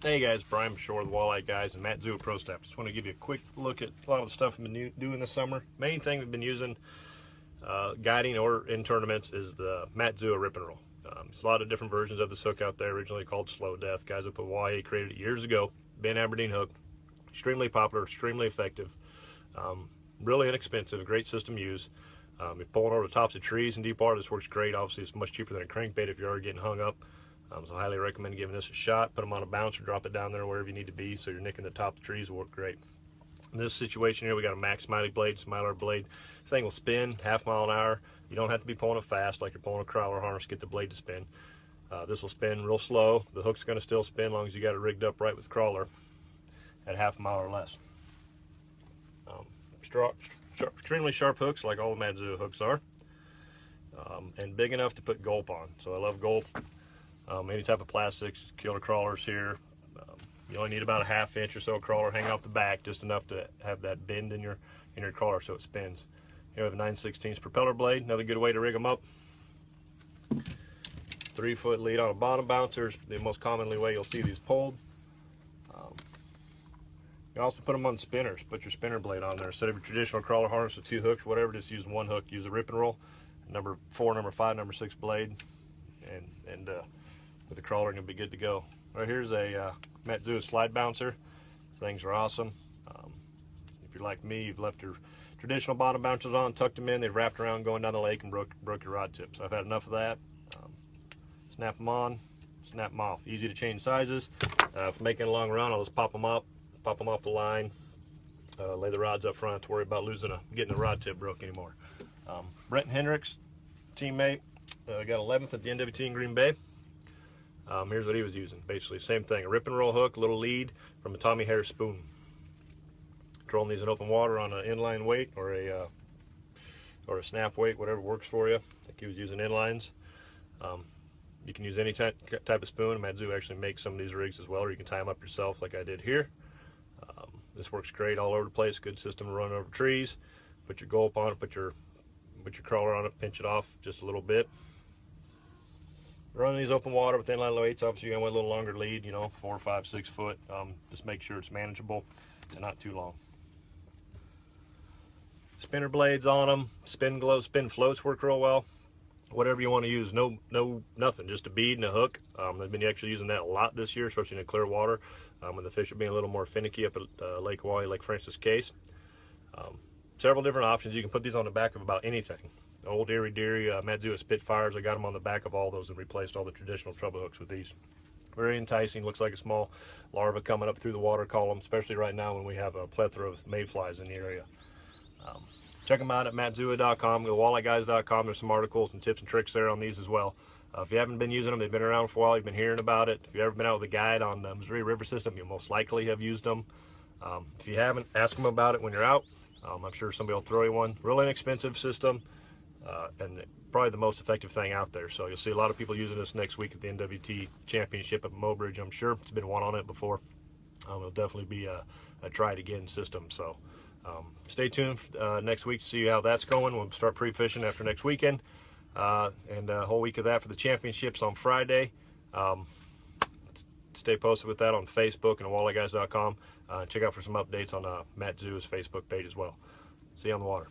Hey guys, Brian Shore, the Walleye guys, and Matzuo Pro Staff. Just want to give you a quick look at a lot of the stuff we've been doing this summer. Main thing we've been using guiding or in tournaments is the Matzuo Rip N Roll. There's a lot of different versions of this hook out there, originally called Slow Death. Guys up at Walleye created it years ago. Ben Aberdeen hook, extremely popular, extremely effective, really inexpensive, a great system to use. If pulling over the tops of trees in deep water, this works great. Obviously, it's much cheaper than a crankbait if you're already getting hung up. So I highly recommend giving this a shot. Put them on a bouncer, drop it down there wherever you need to be so you're nicking the top of the trees, will work great. In this situation here, we got a max Smiley blade, Smiler blade. This thing will spin 1/2 mile an hour. You don't have to be pulling it fast like you're pulling a crawler harness to get the blade to spin. This will spin real slow. The hook's going to still spin as long as you got it rigged up right with the crawler at 1/2 mile or less. Extremely sharp hooks like all the Matzuo hooks are, and big enough to put gulp on. So I love gulp. Any type of plastics, killer crawlers here. You only need about a 1/2 inch or so crawler hanging off the back, just enough to have that bend in your crawler so it spins. Here we have a 9/16 propeller blade, another good way to rig them up. 3-foot lead on a bottom bouncer is the most commonly way you'll see these pulled. You can also put them on spinners. Put your spinner blade on there instead of your traditional crawler harness with 2 hooks, whatever. Just use 1 hook. Use a Rip N Roll, number 4, number 5, number 6 blade, and with the crawler, you'll be good to go. Right here's a Matzuo slide bouncer. Things are awesome. If you're like me, you've left your traditional bottom bouncers on, tucked them in, they've wrapped around going down the lake and broke your rod tips. I've had enough of that. Snap them on, snap them off. Easy to change sizes. If I'm making a long run, I'll just pop them off the line, lay the rods up front, not to worry about getting the rod tip broke anymore. Brent Hendricks, teammate, got 11th at the NWT in Green Bay. Here's what he was using. Basically, same thing. A Rip N Roll hook, little lead from a Tommy Hare spoon. Controlling these in open water on an inline weight or a snap weight, whatever works for you. I think he was using inlines. You can use any type of spoon. Matzuo actually makes some of these rigs as well, or you can tie them up yourself like I did here. This works great all over the place. Good system to run over trees. Put your gulp on it, put your crawler on it, pinch it off just a little bit. Running these open water with inline weights, obviously you want a little longer lead, 4, 5, 6 foot. Just make sure it's manageable and not too long. Spinner blades on them, spin gloves, spin floats work real well. Whatever you want to use, nothing, just a bead and a hook. They've been actually using that a lot this year, especially in the clear water, when the fish are being a little more finicky up at Lake Walleye, Lake Francis Case. Several different options. You can put these on the back of about anything. Old Erie Deary, Matzuo Spitfires, I got them on the back of all those and replaced all the traditional treble hooks with these. Very enticing, looks like a small larva coming up through the water column, especially right now when we have a plethora of mayflies in the area. Check them out at matzuo.com, go to walleyeguys.com. There's some articles and tips and tricks there on these as well. If you haven't been using them, they've been around for a while, you've been hearing about it. If you've ever been out with a guide on the Missouri River system, you'll most likely have used them. If you haven't, ask them about it when you're out. I'm sure somebody will throw you one. Real inexpensive system, and probably the most effective thing out there. So you'll see a lot of people using this next week at the NWT Championship at Mobridge. I'm sure it's been one on it before. It'll definitely be a try it again system. So stay tuned next week to see how that's going. We'll start pre-fishing after next weekend, and a whole week of that for the championships on Friday. Stay posted with that on Facebook and at walleyeguys.com. Check out for some updates on Matzuo's Facebook page as well. See you on the water.